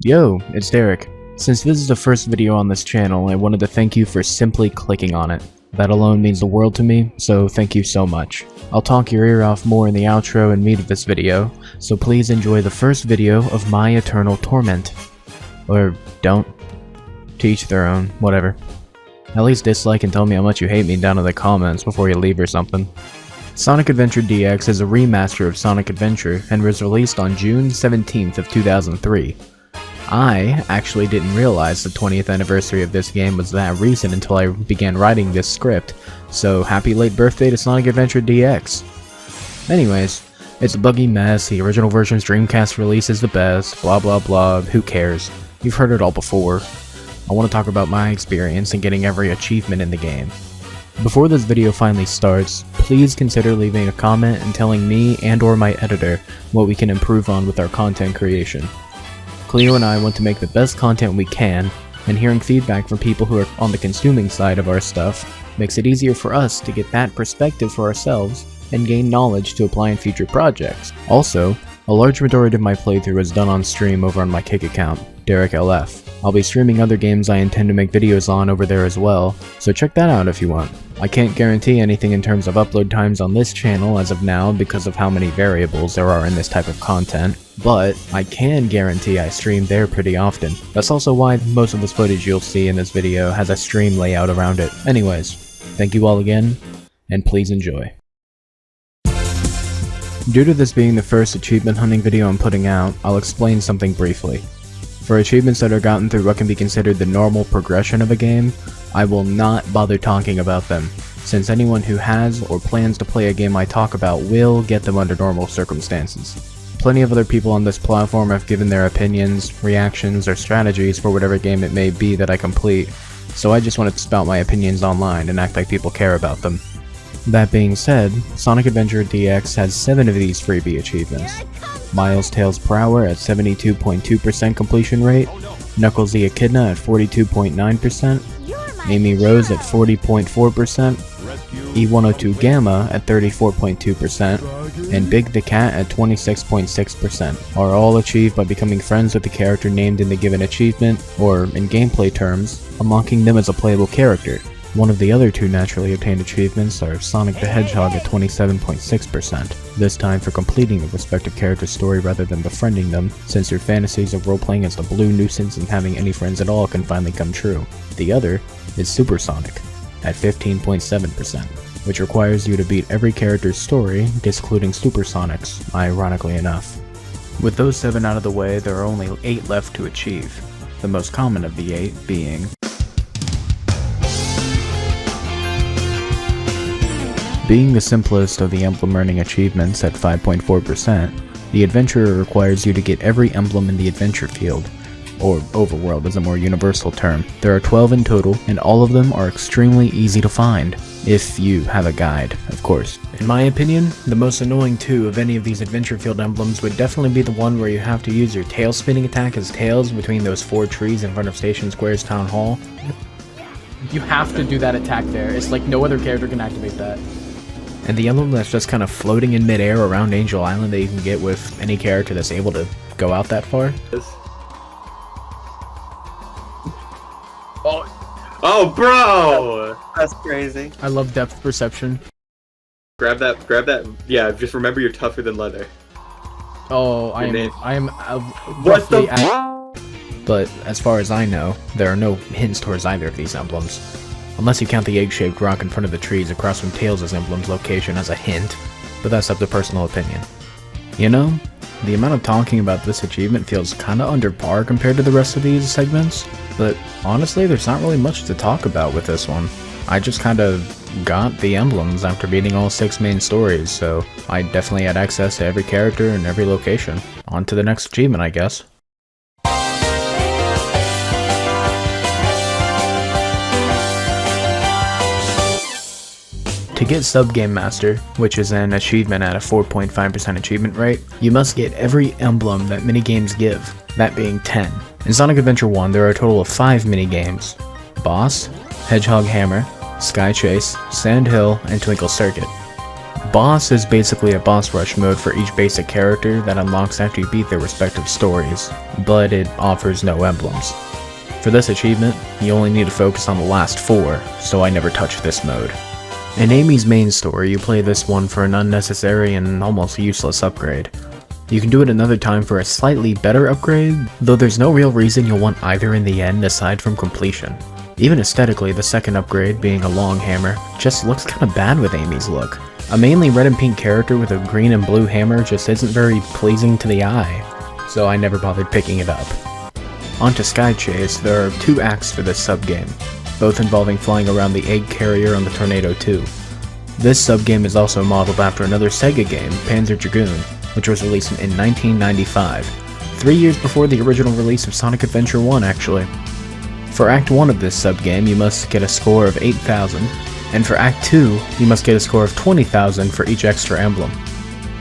Yo, it's Derek. Since this is the first video on this channel, I wanted to thank you for simply clicking on it. That alone means the world to me, so thank you so much. I'll talk your ear off more in the outro and meat of this video, so please enjoy the first video of my eternal torment. Or don't. To each their own, whatever. At least dislike and tell me how much you hate me down in the comments before you leave or something. Sonic Adventure DX is a remaster of Sonic Adventure and was released on June 17th of 2003. I actually didn't realize the 20th anniversary of this game was that recent until I began writing this script, so happy late birthday to Sonic Adventure DX. Anyways, it's a buggy mess, the original version's Dreamcast release is the best, blah blah blah, who cares? You've heard it all before. I want to talk about my experience in getting every achievement in the game. Before this video finally starts, please consider leaving a comment and telling me and or my editor what we can improve on with our content creation. Cleo and I want to make the best content we can, and hearing feedback from people who are on the consuming side of our stuff makes it easier for us to get that perspective for ourselves and gain knowledge to apply in future projects. Also, a large majority of my playthrough is done on stream over on my Kick account, DerekLF. I'll be streaming other games I intend to make videos on over there as well, so check that out if you want. I can't guarantee anything in terms of upload times on this channel as of now because of how many variables there are in this type of content, but I can guarantee I stream there pretty often. That's also why most of this footage you'll see in this video has a stream layout around it. Anyways, thank you all again, and please enjoy. Due to this being the first achievement hunting video I'm putting out, I'll explain something briefly. For achievements that are gotten through what can be considered the normal progression of a game, I will not bother talking about them, since anyone who has or plans to play a game I talk about will get them under normal circumstances. Plenty of other people on this platform have given their opinions, reactions, or strategies for whatever game it may be that I complete, so I just wanted to spout my opinions online and act like people care about them. That being said, Sonic Adventure DX has 7 of these freebie achievements. Miles Tails Per Hour at 72.2% completion rate, Knuckles the Echidna at 42.9%, Amy Rose at 40.4%, E102 Gamma at 34.2%, and Big the Cat at 26.6%, are all achieved by becoming friends with the character named in the given achievement, or, in gameplay terms, unlocking them as a playable character. One of the other 2 naturally obtained achievements are Sonic the Hedgehog at 27.6%, this time for completing the respective character's story rather than befriending them, since their fantasies of role-playing as the blue nuisance and having any friends at all can finally come true. The other is Super Sonic, at 15.7%, which requires you to beat every character's story, excluding Super Sonic's, ironically enough. With those 7 out of the way, there are only 8 left to achieve, the most common of the 8 being being the simplest of the emblem earning achievements at 5.4%, the adventurer requires you to get every emblem in the adventure field, or overworld is a more universal term. There are 12 in total, and all of them are extremely easy to find, if you have a guide, of course. In my opinion, the most annoying 2 of any of these adventure field emblems would definitely be the one where you have to use your tail spinning attack as Tails between those 4 trees in front of Station Square's Town Hall. You have to do that attack there, it's like no other character can activate that. And the emblem that's just kind of floating in midair around Angel Island that you can get with any character that's able to go out that far. Oh, bro! That's crazy. I love depth perception. Grab that. Yeah, just remember you're tougher than leather. Oh, I am What the But as far as I know, there are no hints towards either of these emblems. Unless you count the egg-shaped rock in front of the trees across from Tails' emblem's location as a hint, but that's up to personal opinion. You know, the amount of talking about this achievement feels kinda under par compared to the rest of these segments, but honestly there's not really much to talk about with this one. I just kinda got the emblems after beating all 6 main stories, so I definitely had access to every character and every location. On to the next achievement, I guess. To get Sub-Game Master, which is an achievement at a 4.5% achievement rate, you must get every emblem that minigames give, that being 10. In Sonic Adventure 1, there are a total of 5 minigames: Boss, Hedgehog Hammer, Sky Chase, Sand Hill, and Twinkle Circuit. boss is basically a boss rush mode for each basic character that unlocks after you beat their respective stories, but it offers no emblems. For this achievement, you only need to focus on the last 4, so I never touched this mode. In Amy's main story, you play this one for an unnecessary and almost useless upgrade. You can do it another time for a slightly better upgrade, though there's no real reason you'll want either in the end aside from completion. Even aesthetically, the second upgrade, being a long hammer, just looks kinda bad with Amy's look. A mainly red and pink character with a green and blue hammer just isn't very pleasing to the eye, so I never bothered picking it up. On to Sky Chase, there are 2 acts for this subgame, both involving flying around the egg carrier on the Tornado 2. This subgame is also modeled after another Sega game, Panzer Dragoon, which was released in 1995, 3 years before the original release of Sonic Adventure 1 actually. For Act 1 of this subgame, you must get a score of 8,000, and for Act 2, you must get a score of 20,000 for each extra emblem.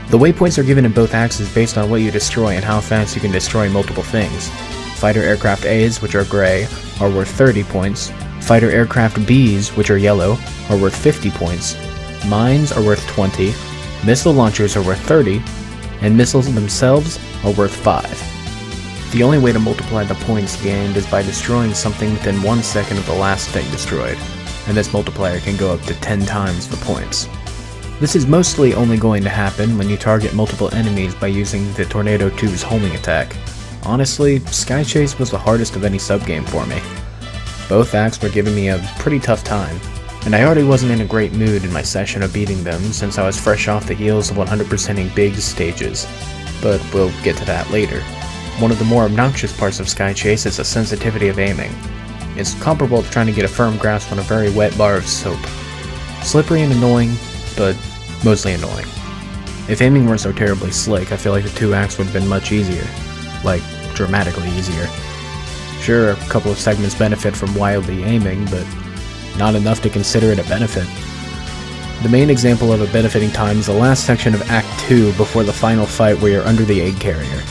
The waypoints are given in both acts is based on what you destroy and how fast you can destroy multiple things. Fighter Aircraft A's, which are gray, are worth 30 points. Fighter Aircraft B's, which are yellow, are worth 50 points. Mines are worth 20. Missile launchers are worth 30. And missiles themselves are worth 5. The only way to multiply the points gained is by destroying something within 1 second of the last thing destroyed, and this multiplier can go up to 10 times the points. This is mostly only going to happen when you target multiple enemies by using the Tornado 2's homing attack. Honestly, Sky Chase was the hardest of any subgame for me. Both acts were giving me a pretty tough time, and I already wasn't in a great mood in my session of beating them since I was fresh off the heels of 100%ing Big's stages, but we'll get to that later. One of the more obnoxious parts of Sky Chase is the sensitivity of aiming. It's comparable to trying to get a firm grasp on a very wet bar of soap. Slippery and annoying, but mostly annoying. If aiming weren't so terribly slick, I feel like the 2 acts would have been much easier. Like, dramatically easier. Sure, a couple of segments benefit from wildly aiming, but not enough to consider it a benefit. The main example of a benefiting time is the last section of Act 2 before the final fight where you're under the egg carrier.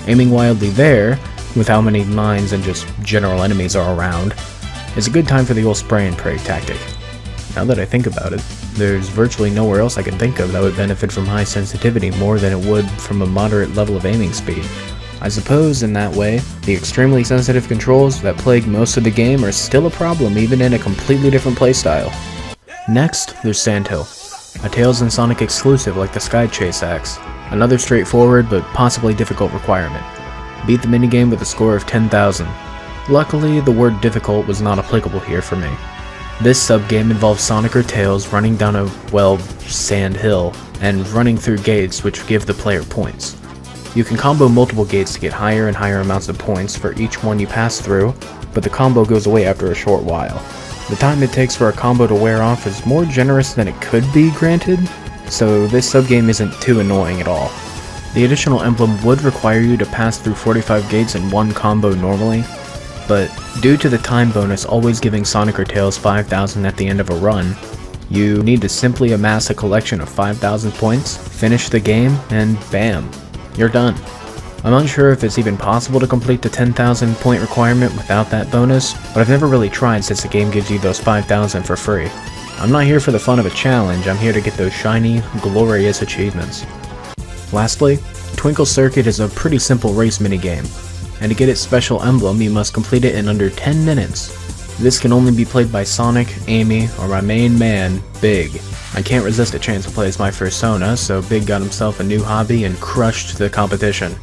Aiming wildly there, with how many mines and just general enemies are around, is a good time for the old spray and pray tactic. Now that I think about it, there's virtually nowhere else I can think of that would benefit from high sensitivity more than it would from a moderate level of aiming speed. I suppose, in that way, the extremely sensitive controls that plague most of the game are still a problem even in a completely different playstyle. Next, there's Sandhill, a Tails and Sonic exclusive like the Sky Chase acts, another straightforward but possibly difficult requirement. Beat the minigame with a score of 10,000. Luckily, the word difficult was not applicable here for me. This subgame involves Sonic or Tails running down a, well, sand hill, and running through gates which give the player points. You can combo multiple gates to get higher and higher amounts of points for each one you pass through, but the combo goes away after a short while. The time it takes for a combo to wear off is more generous than it could be, granted, so this subgame isn't too annoying at all. The additional emblem would require you to pass through 45 gates in one combo normally, but due to the time bonus always giving Sonic or Tails 5,000 at the end of a run, you need to simply amass a collection of 5,000 points, finish the game, and bam, you're done. I'm unsure if it's even possible to complete the 10,000 point requirement without that bonus, but I've never really tried since the game gives you those 5,000 for free. I'm not here for the fun of a challenge, I'm here to get those shiny, glorious achievements. Lastly, Twinkle Circuit is a pretty simple race minigame, and to get its special emblem you must complete it in under 10 minutes. This can only be played by Sonic, Amy, or my main man, Big. I can't resist a chance to play as my fursona, so Big got himself a new hobby and crushed the competition.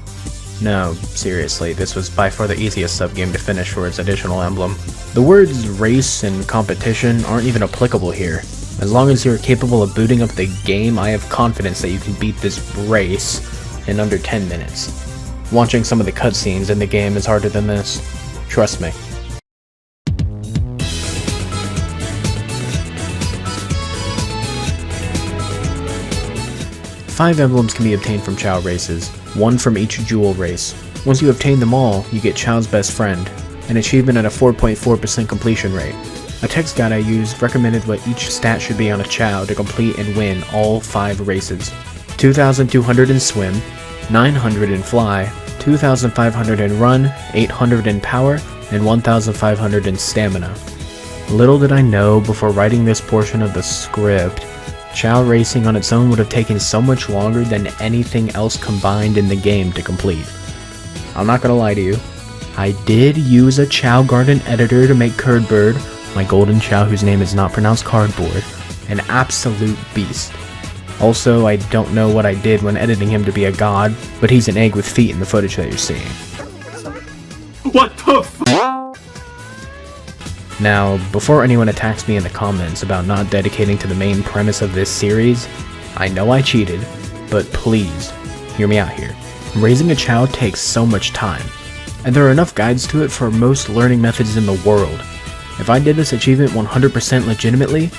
No, seriously, this was by far the easiest subgame to finish for its additional emblem. The words race and competition aren't even applicable here. As long as you're capable of booting up the game, I have confidence that you can beat this race in under 10 minutes. Watching some of the cutscenes in the game is harder than this. Trust me. Five emblems can be obtained from Chao races, one from each jewel race. Once you obtain them all, you get Chao's best friend, an achievement at a 4.4% completion rate. A text guide I used recommended what each stat should be on a Chao to complete and win all 5 races. 2,200 in swim, 900 in fly, 2,500 in run, 800 in power, and 1,500 in stamina. Little did I know before writing this portion of the script Chao racing on its own would have taken so much longer than anything else combined in the game to complete. I'm not gonna lie to you, I did use a Chao Garden editor to make Curdbird, my golden Chao whose name is not pronounced cardboard, an absolute beast. Also, I don't know what I did when editing him to be a god, but he's an egg with feet in the footage that you're seeing. What the f- Now, before anyone attacks me in the comments about not dedicating to the main premise of this series, I know I cheated, but please, hear me out here. Raising a Chao takes so much time, and there are enough guides to it for most learning methods in the world. If I did this achievement 100% legitimately,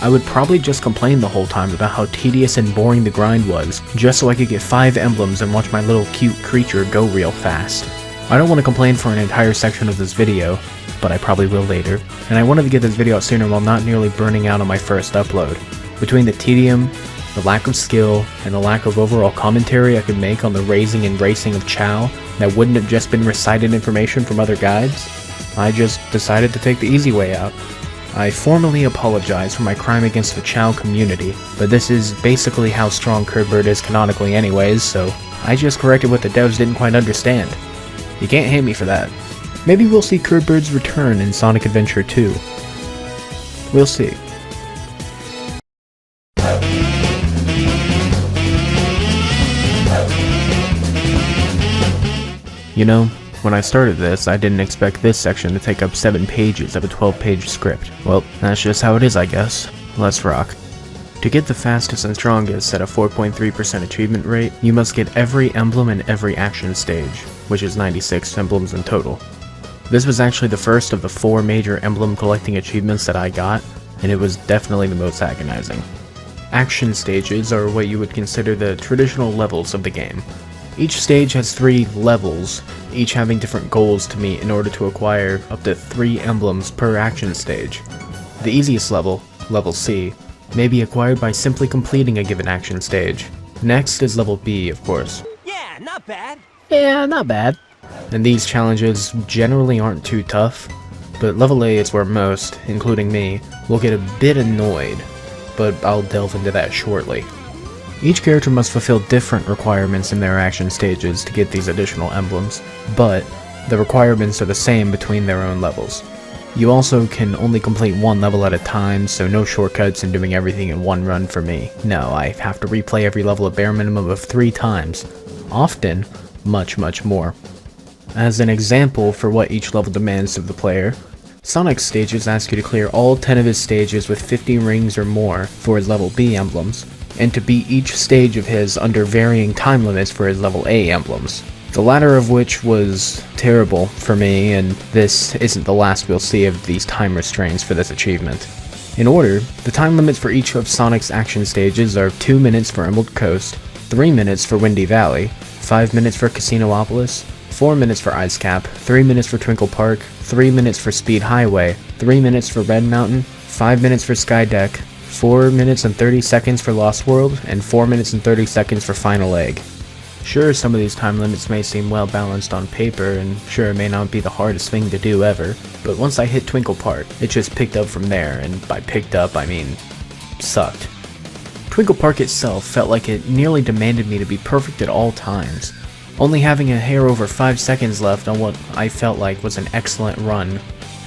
I would probably just complain the whole time about how tedious and boring the grind was, just so I could get 5 emblems and watch my little cute creature go real fast. I don't want to complain for an entire section of this video, but I probably will later, and I wanted to get this video out sooner while not nearly burning out on my first upload. Between the tedium, the lack of skill, and the lack of overall commentary I could make on the raising and racing of Chao that wouldn't have just been recited information from other guides, I just decided to take the easy way out. I formally apologize for my crime against the Chao community, but this is basically how strong Curdbird is canonically anyways, so I just corrected what the devs didn't quite understand. You can't hate me for that. Maybe we'll see Curdbird's return in Sonic Adventure 2. We'll see. You know, when I started this, I didn't expect this section to take up 7 pages of a 12-page script. Well, that's just how it is, I guess. Let's rock. To get the fastest and strongest at a 4.3% achievement rate, you must get every emblem in every action stage, which is 96 emblems in total. This was actually the first of the 4 major emblem collecting achievements that I got, and it was definitely the most agonizing. Action stages are what you would consider the traditional levels of the game. Each stage has 3 levels, each having different goals to meet in order to acquire up to 3 emblems per action stage. The easiest level, Level C, may be acquired by simply completing a given action stage. Next is Level B, of course. Yeah, not bad. Yeah, not bad. And these challenges generally aren't too tough, but Level A is where most, including me, will get a bit annoyed, but I'll delve into that shortly. Each character must fulfill different requirements in their action stages to get these additional emblems, but the requirements are the same between their own levels. You also can only complete 1 level at a time, so no shortcuts and doing everything in one run for me. No, I have to replay every level a bare minimum of 3 times, often much more. As an example for what each level demands of the player, Sonic's stages ask you to clear all 10 of his stages with 50 rings or more for his Level B emblems, and to beat each stage of his under varying time limits for his Level A emblems. The latter of which was terrible for me, and this isn't the last we'll see of these time restraints for this achievement. In order, the time limits for each of Sonic's action stages are 2 minutes for Emerald Coast, 3 minutes for Windy Valley, 5 minutes for Casinopolis, 4 minutes for Ice Cap, 3 minutes for Twinkle Park, 3 minutes for Speed Highway, 3 minutes for Red Mountain, 5 minutes for Sky Deck, 4 minutes and 30 seconds for Lost World, and 4 minutes and 30 seconds for Final Egg. Sure, some of these time limits may seem well balanced on paper, and sure, it may not be the hardest thing to do ever, but once I hit Twinkle Park, it just picked up from there, and by picked up, I mean sucked. Twinkle Park itself felt like it nearly demanded me to be perfect at all times, only having a hair over 5 seconds left on what I felt like was an excellent run.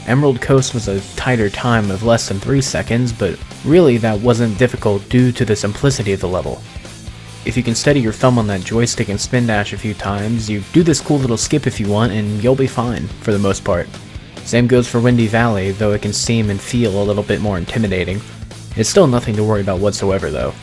Emerald Coast was a tighter time of less than 3 seconds, but really that wasn't difficult due to the simplicity of the level. If you can steady your thumb on that joystick and spin dash a few times, you do this cool little skip if you want, and you'll be fine, for the most part. Same goes for Windy Valley, though it can seem and feel a little bit more intimidating. It's still nothing to worry about whatsoever though.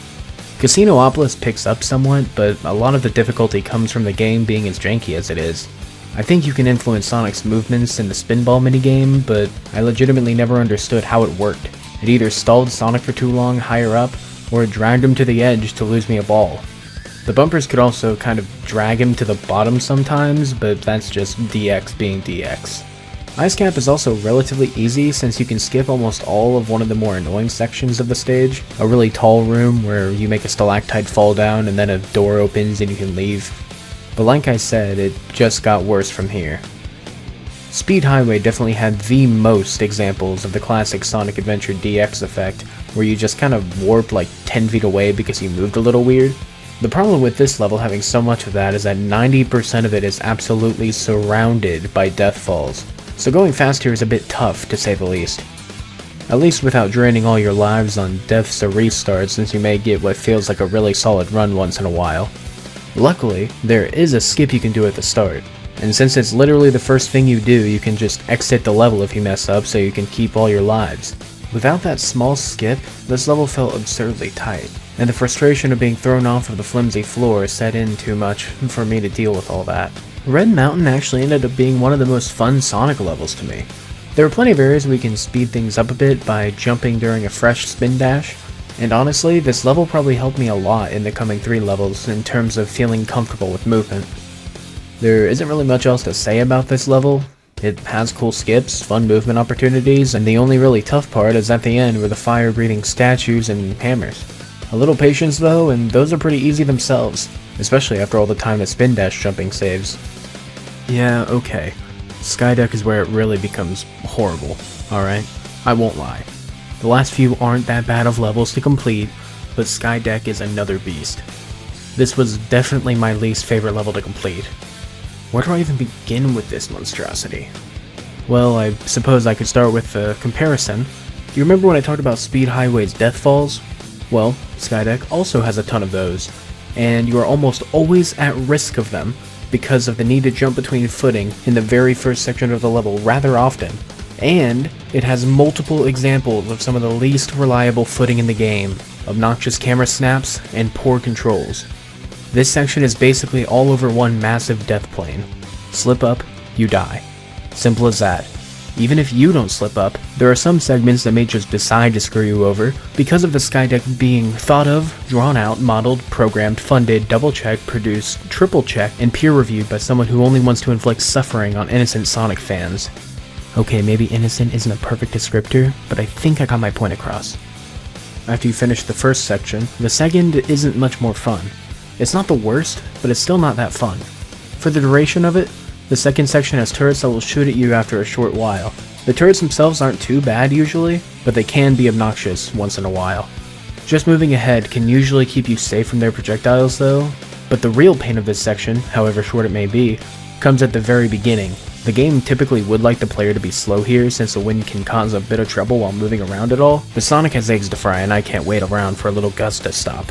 Casinopolis picks up somewhat, but a lot of the difficulty comes from the game being as janky as it is. I think you can influence Sonic's movements in the spinball minigame, but I legitimately never understood how it worked. It either stalled Sonic for too long higher up, or it dragged him to the edge to lose me a ball. The bumpers could also kind of drag him to the bottom sometimes, but that's just DX being DX. Ice Cap is also relatively easy since you can skip almost all of one of the more annoying sections of the stage, a really tall room where you make a stalactite fall down and then a door opens and you can leave. But like I said, it just got worse from here. Speed Highway definitely had the most examples of the classic Sonic Adventure DX effect, where you just kind of warp like 10 feet away because you moved a little weird. The problem with this level having so much of that is that 90% of it is absolutely surrounded by death falls, so going fast here is a bit tough to say the least. At least without draining all your lives on deaths or restarts, since you may get what feels like a really solid run once in a while. Luckily, there is a skip you can do at the start, and since it's literally the first thing you do, you can just exit the level if you mess up so you can keep all your lives. Without that small skip, this level felt absurdly tight, and the frustration of being thrown off of the flimsy floor set in too much for me to deal with all that. Red Mountain actually ended up being one of the most fun Sonic levels to me. There are plenty of areas we can speed things up a bit by jumping during a fresh spin dash, and honestly, this level probably helped me a lot in the coming 3 levels in terms of feeling comfortable with movement. There isn't really much else to say about this level. It has cool skips, fun movement opportunities, and the only really tough part is at the end where the fire-breathing statues and hammers. A little patience though, and those are pretty easy themselves, especially after all the time that spin dash jumping saves. Yeah, okay. Skydeck is where it really becomes horrible, alright? I won't lie. The last few aren't that bad of levels to complete, but Skydeck is another beast. This was definitely my least favorite level to complete. Where do I even begin with this monstrosity? Well, I suppose I could start with a comparison. Do you remember when I talked about Speed Highway's death falls? Well, Skydeck also has a ton of those, and you are almost always at risk of them because of the need to jump between footing in the very first section of the level rather often, and it has multiple examples of some of the least reliable footing in the game, obnoxious camera snaps, and poor controls. This section is basically all over one massive death plane. Slip up, you die. Simple as that. Even if you don't slip up, there are some segments that may just decide to screw you over because of the Skydeck being thought of, drawn out, modeled, programmed, funded, double-checked, produced, triple-checked, and peer-reviewed by someone who only wants to inflict suffering on innocent Sonic fans. Okay, maybe innocent isn't a perfect descriptor, but I think I got my point across. After you finish the first section, the second isn't much more fun. It's not the worst, but it's still not that fun. For the duration of it, the second section has turrets that will shoot at you after a short while. The turrets themselves aren't too bad usually, but they can be obnoxious once in a while. Just moving ahead can usually keep you safe from their projectiles though, but the real pain of this section, however short it may be, comes at the very beginning. The game typically would like the player to be slow here since the wind can cause a bit of trouble while moving around at all, but Sonic has eggs to fry and I can't wait around for a little gust to stop.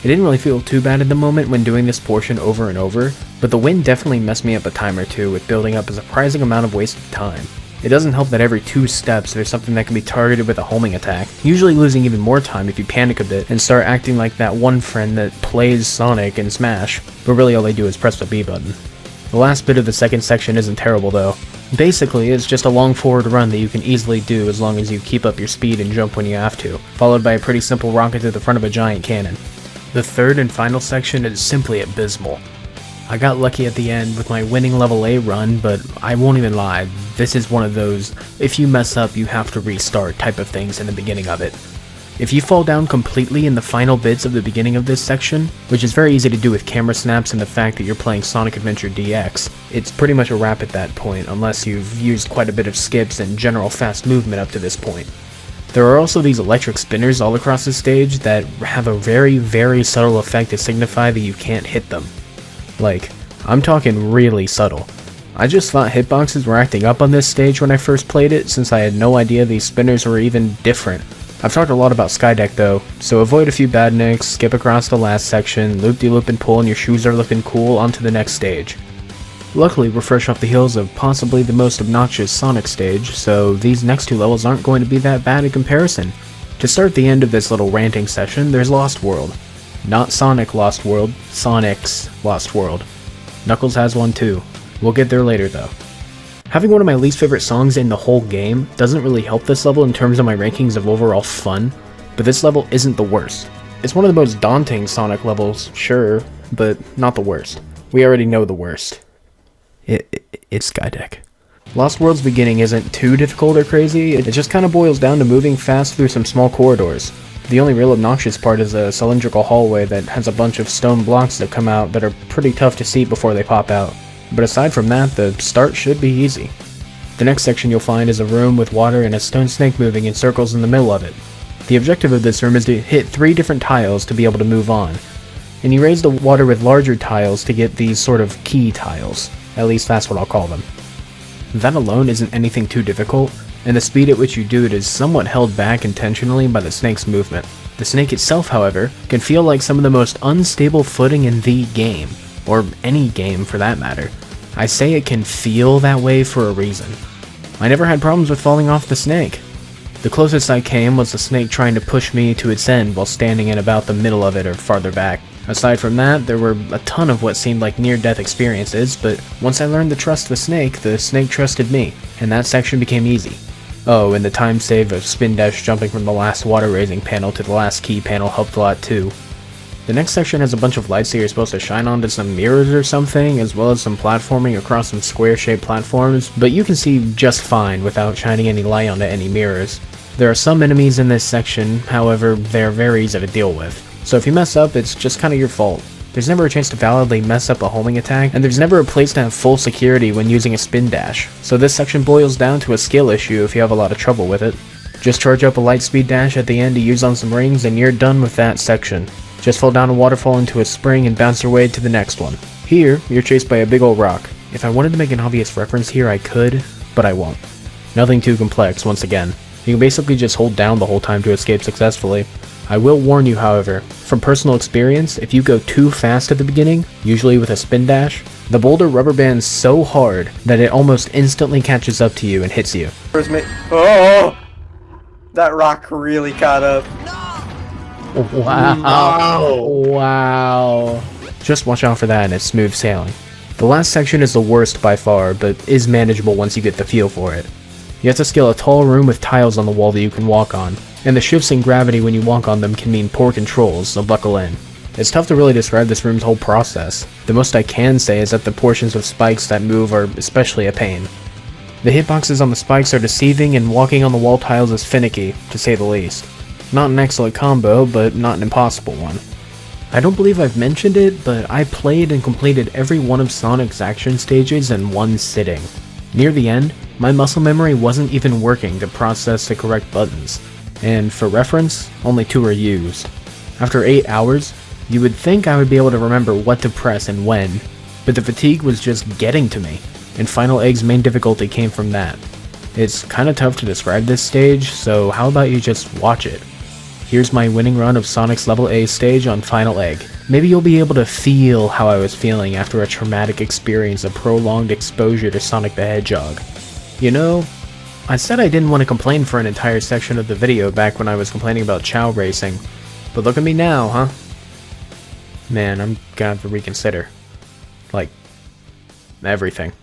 It didn't really feel too bad at the moment when doing this portion over and over, but the wind definitely messed me up a time or two with building up a surprising amount of wasted time. It doesn't help that every 2 steps there's something that can be targeted with a homing attack, usually losing even more time if you panic a bit and start acting like that one friend that plays Sonic in Smash, but really all they do is press the B button. The last bit of the second section isn't terrible though. Basically, it's just a long forward run that you can easily do as long as you keep up your speed and jump when you have to, followed by a pretty simple rocket to the front of a giant cannon. The third and final section is simply abysmal. I got lucky at the end with my winning level A run, but I won't even lie, this is one of those if you mess up you have to restart type of things in the beginning of it. If you fall down completely in the final bits of the beginning of this section, which is very easy to do with camera snaps and the fact that you're playing Sonic Adventure DX, it's pretty much a wrap at that point unless you've used quite a bit of skips and general fast movement up to this point. There are also these electric spinners all across the stage that have a very, very subtle effect to signify that you can't hit them. Like, I'm talking really subtle. I just thought hitboxes were acting up on this stage when I first played it, since I had no idea these spinners were even different. I've talked a lot about Skydeck though, so avoid a few bad nicks, skip across the last section, loop-de-loop and pull and your shoes are looking cool, onto the next stage. Luckily, we're fresh off the heels of possibly the most obnoxious Sonic stage, so these next 2 levels aren't going to be that bad in comparison. To start the end of this little ranting session, there's Lost World. Not Sonic Lost World, Sonic's Lost World. Knuckles has one too. We'll get there later though. Having one of my least favorite songs in the whole game doesn't really help this level in terms of my rankings of overall fun, but this level isn't the worst. It's one of the most daunting Sonic levels, sure, but not the worst. We already know the worst. It's Skydeck. Lost World's beginning isn't too difficult or crazy, it just kinda boils down to moving fast through some small corridors. The only real obnoxious part is a cylindrical hallway that has a bunch of stone blocks that come out that are pretty tough to see before they pop out. But aside from that, the start should be easy. The next section you'll find is a room with water and a stone snake moving in circles in the middle of it. The objective of this room is to hit 3 different tiles to be able to move on, and you raise the water with larger tiles to get these sort of key tiles. At least that's what I'll call them. That alone isn't anything too difficult, and the speed at which you do it is somewhat held back intentionally by the snake's movement. The snake itself, however, can feel like some of the most unstable footing in the game, or any game for that matter. I say it can feel that way for a reason. I never had problems with falling off the snake. The closest I came was the snake trying to push me to its end while standing in about the middle of it or farther back. Aside from that, there were a ton of what seemed like near-death experiences, but once I learned to trust the snake trusted me, and that section became easy. Oh, and the time save of spin dash jumping from the last water raising panel to the last key panel helped a lot too. The next section has a bunch of lights that you're supposed to shine onto some mirrors or something, as well as some platforming across some square-shaped platforms, but you can see just fine without shining any light onto any mirrors. There are some enemies in this section, however, they're very easy to deal with. So if you mess up, it's just kinda your fault. There's never a chance to validly mess up a homing attack, and there's never a place to have full security when using a spin dash, so this section boils down to a skill issue if you have a lot of trouble with it. Just charge up a light speed dash at the end to use on some rings and you're done with that section. Just fall down a waterfall into a spring and bounce your way to the next one. Here, you're chased by a big old rock. If I wanted to make an obvious reference here, I could, but I won't. Nothing too complex, once again. You can basically just hold down the whole time to escape successfully. I will warn you, however, from personal experience, if you go too fast at the beginning, usually with a spin dash, the boulder rubber bands so hard that it almost instantly catches up to you and hits you. Oh! That rock really caught up. Wow. Wow. Just watch out for that and it's smooth sailing. The last section is the worst by far, but is manageable once you get the feel for it. You have to scale a tall room with tiles on the wall that you can walk on, and the shifts in gravity when you walk on them can mean poor controls, so buckle in. It's tough to really describe this room's whole process. The most I can say is that the portions with spikes that move are especially a pain. The hitboxes on the spikes are deceiving and walking on the wall tiles is finicky, to say the least. Not an excellent combo, but not an impossible one. I don't believe I've mentioned it, but I played and completed every one of Sonic's action stages in one sitting. Near the end, my muscle memory wasn't even working to process the correct buttons, and for reference, only 2 were used. After 8 hours, you would think I would be able to remember what to press and when, but the fatigue was just getting to me, and Final Egg's main difficulty came from that. It's kinda tough to describe this stage, so how about you just watch it? Here's my winning run of Sonic's Level A stage on Final Egg. Maybe you'll be able to feel how I was feeling after a traumatic experience of prolonged exposure to Sonic the Hedgehog. You know, I said I didn't want to complain for an entire section of the video back when I was complaining about Chao racing, but look at me now, huh? Man, I'm gonna have to reconsider. Like, everything.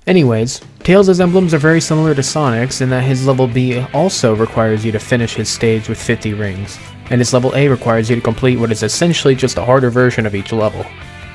Anyways, Tails' emblems are very similar to Sonic's in that his level B also requires you to finish his stage with 50 rings, and his level A requires you to complete what is essentially just a harder version of each level.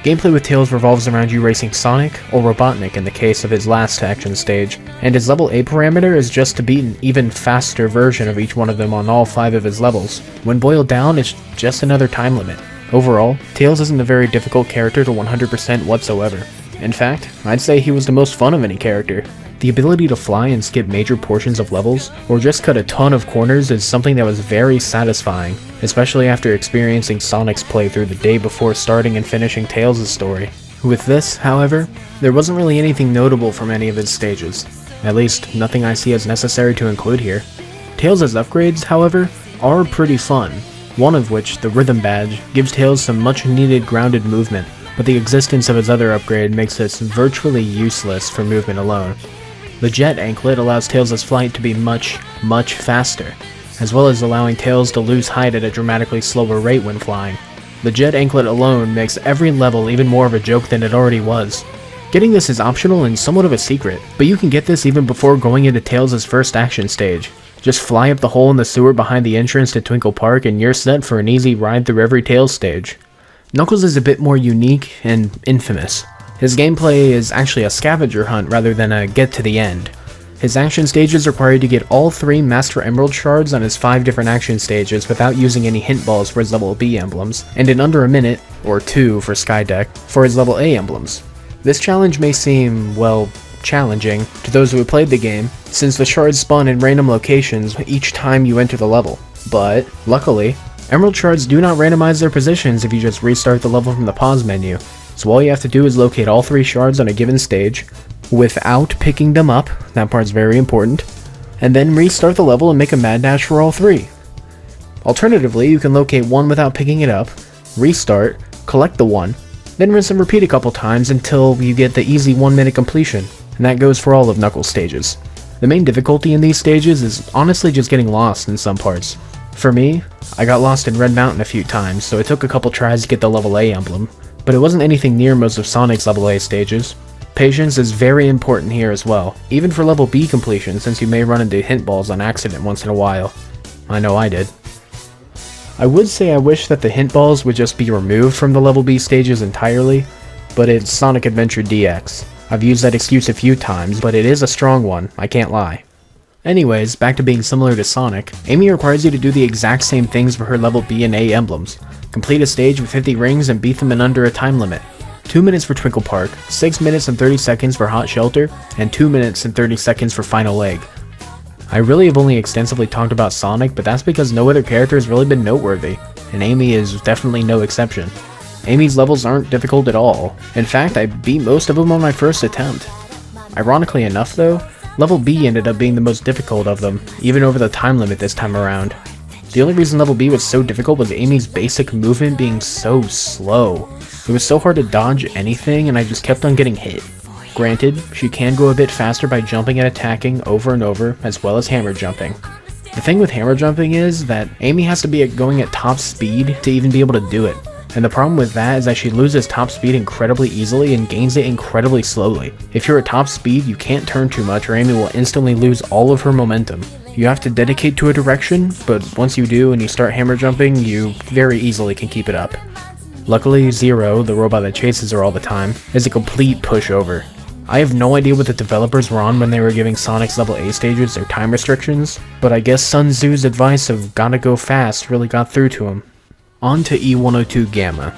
Gameplay with Tails revolves around you racing Sonic, or Robotnik in the case of his last action stage, and his level A parameter is just to beat an even faster version of each one of them on all 5 of his levels. When boiled down, it's just another time limit. Overall, Tails isn't a very difficult character to 100% whatsoever. In fact, I'd say he was the most fun of any character. The ability to fly and skip major portions of levels, or just cut a ton of corners is something that was very satisfying, especially after experiencing Sonic's playthrough the day before starting and finishing Tails' story. With this, however, there wasn't really anything notable from any of his stages. At least, nothing I see as necessary to include here. Tails' upgrades, however, are pretty fun, one of which, the Rhythm Badge, gives Tails some much needed grounded movement, but the existence of his other upgrade makes this virtually useless for movement alone. The Jet Anklet allows Tails' flight to be much, much faster, as well as allowing Tails to lose height at a dramatically slower rate when flying. The Jet Anklet alone makes every level even more of a joke than it already was. Getting this is optional and somewhat of a secret, but you can get this even before going into Tails' first action stage. Just fly up the hole in the sewer behind the entrance to Twinkle Park and you're set for an easy ride through every Tails stage. Knuckles is a bit more unique and infamous. His gameplay is actually a scavenger hunt rather than a get to the end. His action stages require you to get all 3 Master Emerald shards on his 5 different action stages without using any hint balls for his level B emblems, and in under a minute, or 2 for Skydeck, for his level A emblems. This challenge may seem, well, challenging to those who have played the game, since the shards spawn in random locations each time you enter the level. But, luckily, emerald shards do not randomize their positions if you just restart the level from the pause menu, so all you have to do is locate all 3 shards on a given stage, without picking them up, that part's very important, and then restart the level and make a mad dash for all 3. Alternatively, you can locate one without picking it up, restart, collect the one, then rinse and repeat a couple times until you get the easy 1-minute completion, and that goes for all of Knuckles' stages. The main difficulty in these stages is honestly just getting lost in some parts. For me, I got lost in Red Mountain a few times, so it took a couple tries to get the level A emblem, but it wasn't anything near most of Sonic's level A stages. Patience is very important here as well, even for level B completion, since you may run into hint balls on accident once in a while. I know I did. I would say I wish that the hint balls would just be removed from the level B stages entirely, but it's Sonic Adventure DX. I've used that excuse a few times, but it is a strong one, I can't lie. Anyways, back to being similar to Sonic, Amy requires you to do the exact same things for her level B and A emblems. Complete a stage with 50 rings and beat them in under a time limit. 2 minutes for Twinkle Park, 6 minutes and 30 seconds for Hot Shelter, and 2 minutes and 30 seconds for Final Egg. I really have only extensively talked about Sonic, but that's because no other character has really been noteworthy, and Amy is definitely no exception. Amy's levels aren't difficult at all. In fact, I beat most of them on my first attempt. Ironically enough though, level B ended up being the most difficult of them, even over the time limit this time around. The only reason level B was so difficult was Amy's basic movement being so slow. It was so hard to dodge anything and I just kept on getting hit. Granted, she can go a bit faster by jumping and attacking over and over, as well as hammer jumping. The thing with hammer jumping is that Amy has to be going at top speed to even be able to do it. And the problem with that is that she loses top speed incredibly easily and gains it incredibly slowly. If you're at top speed, you can't turn too much or Amy will instantly lose all of her momentum. You have to dedicate to a direction, but once you do and you start hammer jumping, you very easily can keep it up. Luckily, Zero, the robot that chases her all the time, is a complete pushover. I have no idea what the developers were on when they were giving Sonic's level A stages their time restrictions, but I guess Sun Tzu's advice of gotta go fast really got through to him. On to E102 Gamma.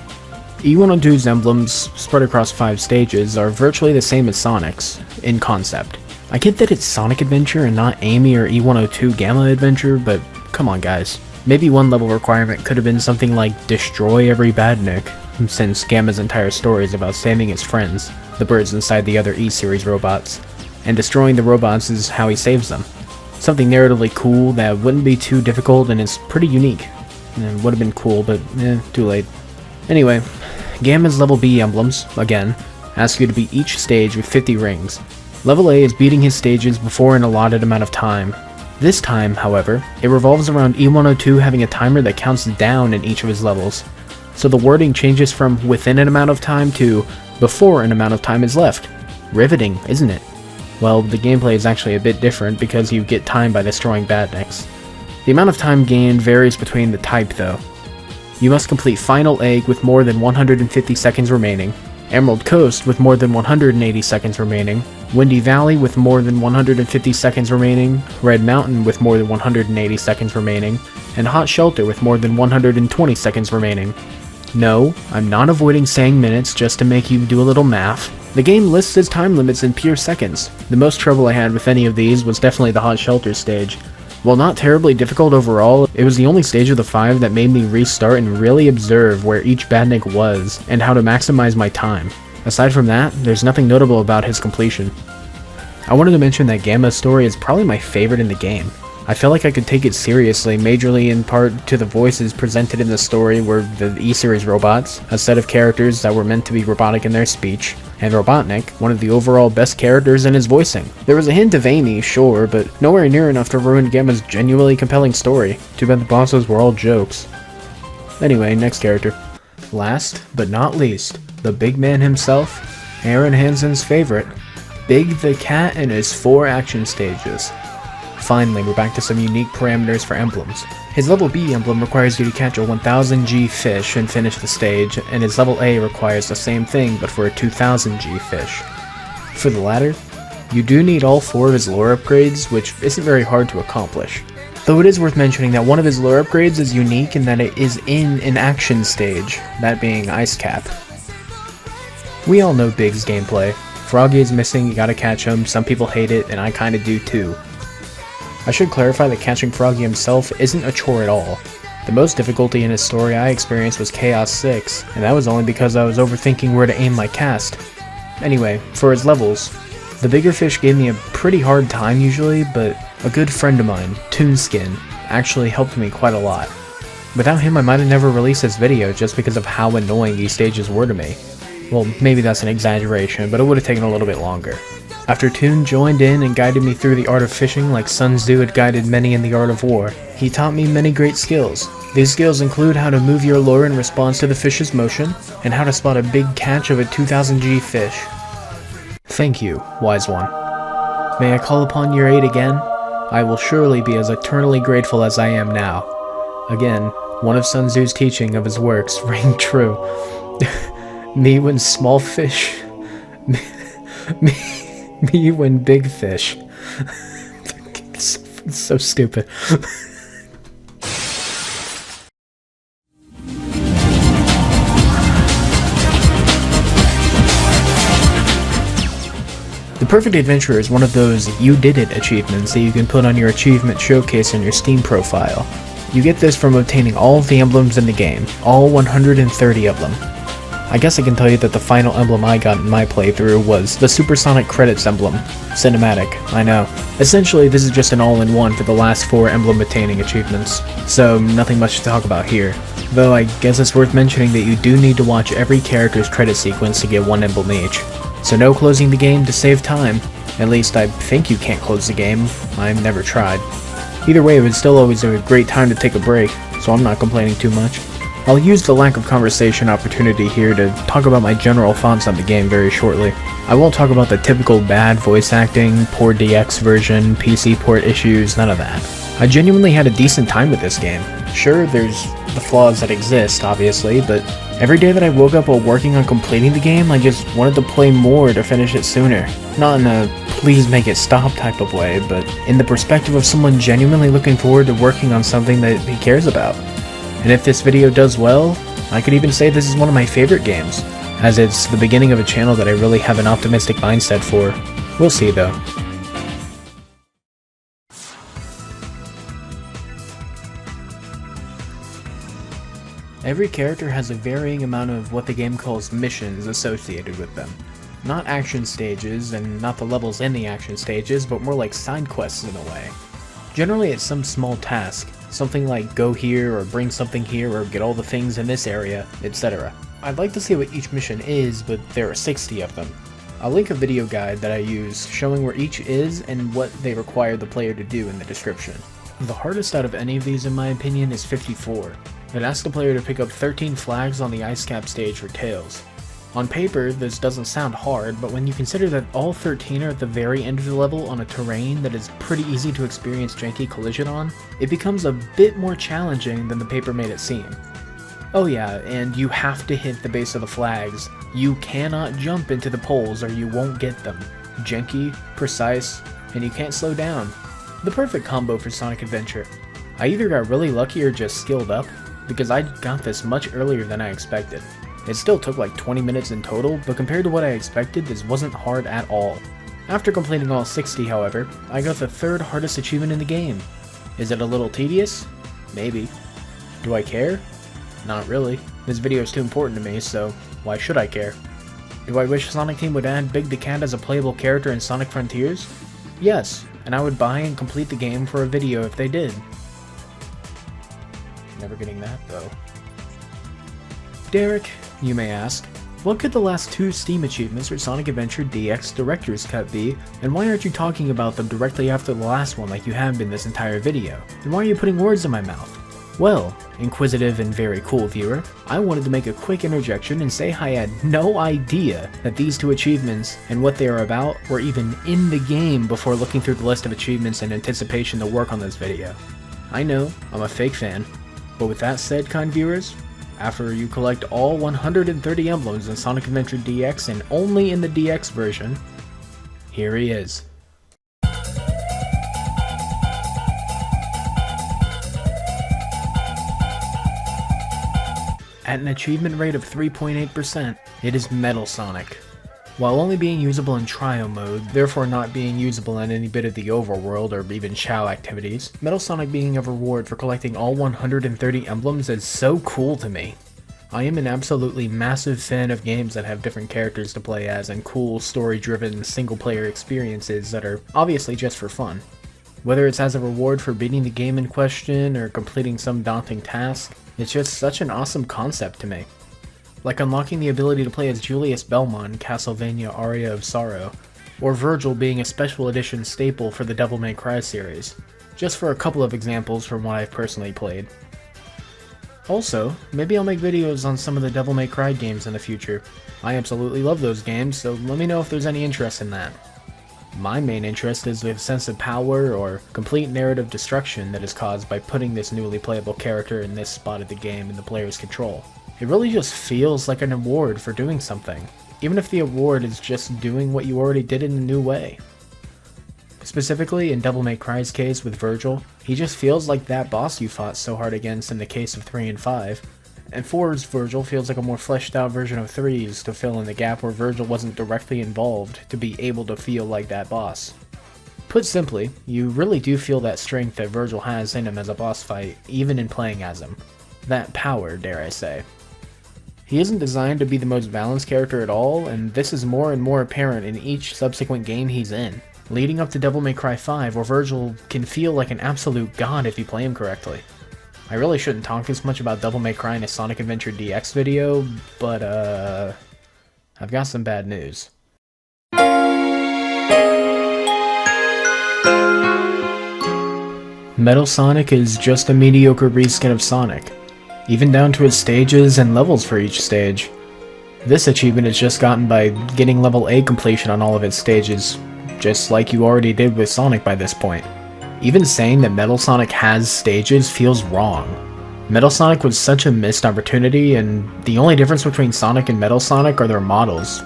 E102's emblems, spread across 5 stages, are virtually the same as Sonic's, in concept. I get that it's Sonic Adventure and not Amy or E102 Gamma Adventure, but come on guys. Maybe one level requirement could have been something like destroy every badnik, since Gamma's entire story is about saving his friends, the birds inside the other E-series robots, and destroying the robots is how he saves them. Something narratively cool that wouldn't be too difficult and is pretty unique. It would have been cool, but too late. Anyway, Gamma's level B emblems, again, ask you to beat each stage with 50 rings. Level A is beating his stages before an allotted amount of time. This time, however, it revolves around E102 having a timer that counts down in each of his levels. So the wording changes from within an amount of time to before an amount of time is left. Riveting, isn't it? Well, the gameplay is actually a bit different because you get time by destroying badniks. The amount of time gained varies between the type though. You must complete Final Egg with more than 150 seconds remaining, Emerald Coast with more than 180 seconds remaining, Windy Valley with more than 150 seconds remaining, Red Mountain with more than 180 seconds remaining, and Hot Shelter with more than 120 seconds remaining. No, I'm not avoiding saying minutes just to make you do a little math. The game lists its time limits in pure seconds. The most trouble I had with any of these was definitely the Hot Shelter stage. While not terribly difficult overall, it was the only stage of the 5 that made me restart and really observe where each badnik was, and how to maximize my time. Aside from that, there's nothing notable about his completion. I wanted to mention that Gamma's story is probably my favorite in the game. I feel like I could take it seriously, majorly in part to the voices presented in the story were the E-series robots, a set of characters that were meant to be robotic in their speech, and Robotnik, one of the overall best characters in his voicing. There was a hint of Amy, sure, but nowhere near enough to ruin Gamma's genuinely compelling story. Too bad the bosses were all jokes. Anyway, next character. Last, but not least, the big man himself, Aaron Hansen's favorite, Big the Cat and his 4 action stages. Finally, we're back to some unique parameters for emblems. His level B emblem requires you to catch a 1000G fish and finish the stage, and his level A requires the same thing but for a 2000G fish. For the latter, you do need all 4 of his lore upgrades, which isn't very hard to accomplish. Though it is worth mentioning that one of his lore upgrades is unique in that it is in an action stage, that being Ice Cap. We all know Big's gameplay. Froggy is missing, you gotta catch him, some people hate it, and I kinda do too. I should clarify that catching Froggy himself isn't a chore at all. The most difficulty in his story I experienced was Chaos 6, and that was only because I was overthinking where to aim my cast. Anyway, for his levels, the bigger fish gave me a pretty hard time usually, but a good friend of mine, Toonskin, actually helped me quite a lot. Without him I might have never released this video just because of how annoying these stages were to me. Well, maybe that's an exaggeration, but it would have taken a little bit longer. After Toon joined in and guided me through the art of fishing like Sun Tzu had guided many in the art of war, he taught me many great skills. These skills include how to move your lure in response to the fish's motion, and how to spot a big catch of a 2000G fish. Thank you, wise one. May I call upon your aid again? I will surely be as eternally grateful as I am now. Again, one of Sun Tzu's teaching of his works rang true. Me when small fish... Me when big fish. It's so stupid. The Perfect Adventure is one of those you did it achievements that you can put on your achievement showcase on your Steam profile. You get this from obtaining all of the emblems in the game, all 130 of them. I guess I can tell you that the final emblem I got in my playthrough was the Supersonic Credits emblem. Cinematic, I know. Essentially, this is just an all-in-one for the last 4 emblem attaining achievements, so nothing much to talk about here. Though I guess it's worth mentioning that you do need to watch every character's credit sequence to get 1 emblem each. So no closing the game to save time. At least I think you can't close the game. I've never tried. Either way, it was still always a great time to take a break, so I'm not complaining too much. I'll use the lack of conversation opportunity here to talk about my general thoughts on the game very shortly. I won't talk about the typical bad voice acting, poor DX version, PC port issues, none of that. I genuinely had a decent time with this game. Sure, there's the flaws that exist, obviously, but every day that I woke up while working on completing the game, I just wanted to play more to finish it sooner. Not in a please make it stop type of way, but in the perspective of someone genuinely looking forward to working on something that he cares about. And if this video does well, I could even say this is one of my favorite games, as it's the beginning of a channel that I really have an optimistic mindset for. We'll see though. Every character has a varying amount of what the game calls missions associated with them. Not action stages, and not the levels in the action stages, but more like side quests in a way. Generally it's some small task, something like go here or bring something here or get all the things in this area, etc. I'd like to see what each mission is, but there are 60 of them. I'll link a video guide that I use showing where each is and what they require the player to do in the description. The hardest out of any of these in my opinion is 54. It asks the player to pick up 13 flags on the ice cap stage for tails. On paper, this doesn't sound hard, but when you consider that all 13 are at the very end of the level on a terrain that is pretty easy to experience janky collision on, it becomes a bit more challenging than the paper made it seem. Oh yeah, and you have to hit the base of the flags. You cannot jump into the poles or you won't get them. Janky, precise, and you can't slow down. The perfect combo for Sonic Adventure. I either got really lucky or just skilled up, because I got this much earlier than I expected. It still took like 20 minutes in total, but compared to what I expected, this wasn't hard at all. After completing all 60, however, I got the 3rd hardest achievement in the game. Is it a little tedious? Maybe. Do I care? Not really. This video is too important to me, so why should I care? Do I wish Sonic Team would add Big the Cat as a playable character in Sonic Frontiers? Yes, and I would buy and complete the game for a video if they did. Never getting that, though. Derek, you may ask, what could the last 2 Steam achievements for Sonic Adventure DX Director's Cut be, and why aren't you talking about them directly after the last one like you have been this entire video? And why are you putting words in my mouth? Well, inquisitive and very cool viewer, I wanted to make a quick interjection and say I had no idea that these 2 achievements and what they are about were even in the game before looking through the list of achievements in anticipation to work on this video. I know, I'm a fake fan, but with that said, kind viewers, after you collect all 130 emblems in Sonic Adventure DX and only in the DX version, here he is. At an achievement rate of 3.8%, it is Metal Sonic. While only being usable in Chao mode, therefore not being usable in any bit of the overworld or even Chao activities, Metal Sonic being a reward for collecting all 130 emblems is so cool to me. I am an absolutely massive fan of games that have different characters to play as and cool story-driven single-player experiences that are obviously just for fun. Whether it's as a reward for beating the game in question or completing some daunting task, it's just such an awesome concept to me. Like unlocking the ability to play as Julius Belmont in Castlevania Aria of Sorrow, or Virgil being a special edition staple for the Devil May Cry series, just for a couple of examples from what I've personally played. Also, maybe I'll make videos on some of the Devil May Cry games in the future. I absolutely love those games, so let me know if there's any interest in that. My main interest is the sense of power or complete narrative destruction that is caused by putting this newly playable character in this spot of the game in the player's control. It really just feels like an award for doing something, even if the award is just doing what you already did in a new way. Specifically, in Devil May Cry's case with Virgil, he just feels like that boss you fought so hard against in the case of 3 and 5, and 4's Virgil feels like a more fleshed out version of 3's to fill in the gap where Virgil wasn't directly involved to be able to feel like that boss. Put simply, you really do feel that strength that Virgil has in him as a boss fight, even in playing as him. That power, dare I say. He isn't designed to be the most balanced character at all, and this is more and more apparent in each subsequent game he's in, leading up to Devil May Cry 5, where Virgil can feel like an absolute god if you play him correctly. I really shouldn't talk this much about Devil May Cry in a Sonic Adventure DX video, but I've got some bad news. Metal Sonic is just a mediocre reskin of Sonic, even down to its stages and levels for each stage. This achievement is just gotten by getting level A completion on all of its stages, just like you already did with Sonic by this point. Even saying that Metal Sonic has stages feels wrong. Metal Sonic was such a missed opportunity, and the only difference between Sonic and Metal Sonic are their models.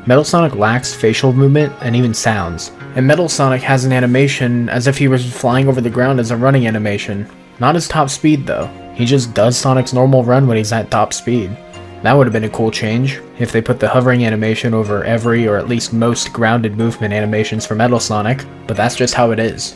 Metal Sonic lacks facial movement and even sounds, and Metal Sonic has an animation as if he was flying over the ground as a running animation. Not his top speed though. He just does Sonic's normal run when he's at top speed. That would have been a cool change, if they put the hovering animation over every or at least most grounded movement animations for Metal Sonic, but that's just how it is.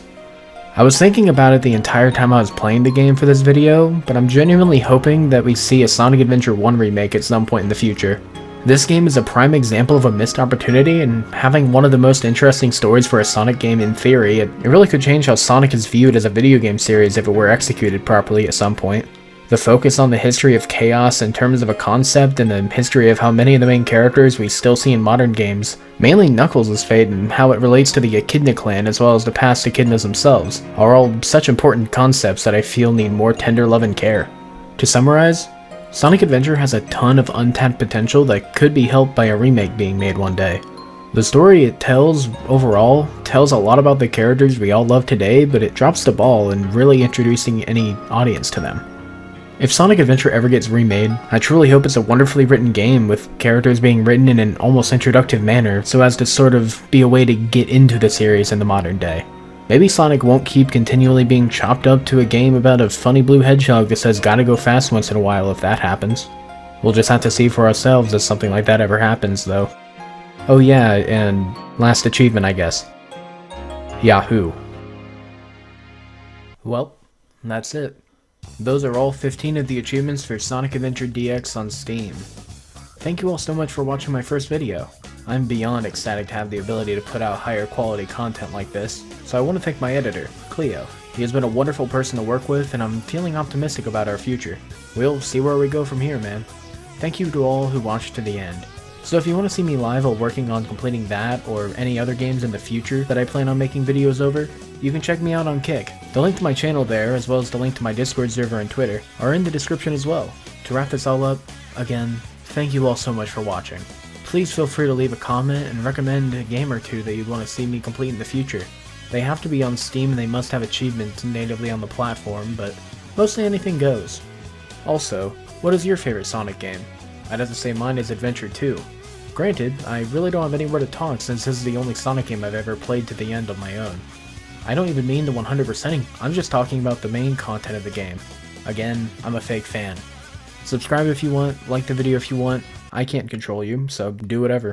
I was thinking about it the entire time I was playing the game for this video, but I'm genuinely hoping that we see a Sonic Adventure 1 remake at some point in the future. This game is a prime example of a missed opportunity, and having one of the most interesting stories for a Sonic game in theory, it really could change how Sonic is viewed as a video game series if it were executed properly at some point. The focus on the history of chaos in terms of a concept and the history of how many of the main characters we still see in modern games, mainly Knuckles' fate and how it relates to the Echidna clan as well as the past Echidnas themselves, are all such important concepts that I feel need more tender love and care. To summarize, Sonic Adventure has a ton of untapped potential that could be helped by a remake being made one day. The story it tells, overall, tells a lot about the characters we all love today, but it drops the ball in really introducing any audience to them. If Sonic Adventure ever gets remade, I truly hope it's a wonderfully written game with characters being written in an almost introductive manner so as to sort of be a way to get into the series in the modern day. Maybe Sonic won't keep continually being chopped up to a game about a funny blue hedgehog that says gotta go fast once in a while if that happens. We'll just have to see for ourselves if something like that ever happens though. Oh yeah, and last achievement I guess. Yahoo. Well, that's it. Those are all 15 of the achievements for Sonic Adventure DX on Steam. Thank you all so much for watching my first video. I'm beyond ecstatic to have the ability to put out higher quality content like this, so I want to thank my editor, Cleo. He has been a wonderful person to work with, and I'm feeling optimistic about our future. We'll see where we go from here, man. Thank you to all who watched to the end. So if you want to see me live while working on completing that, or any other games in the future that I plan on making videos over, you can check me out on Kick. The link to my channel there, as well as the link to my Discord server and Twitter, are in the description as well. To wrap this all up, again, thank you all so much for watching. Please feel free to leave a comment and recommend a game or two that you'd want to see me complete in the future. They have to be on Steam and they must have achievements natively on the platform, but mostly anything goes. Also, what is your favorite Sonic game? I'd have to say mine is Adventure 2. Granted, I really don't have anywhere to talk since this is the only Sonic game I've ever played to the end on my own. I don't even mean the 100%ing, I'm just talking about the main content of the game. Again, I'm a fake fan. Subscribe if you want, like the video if you want, I can't control you, so do whatever.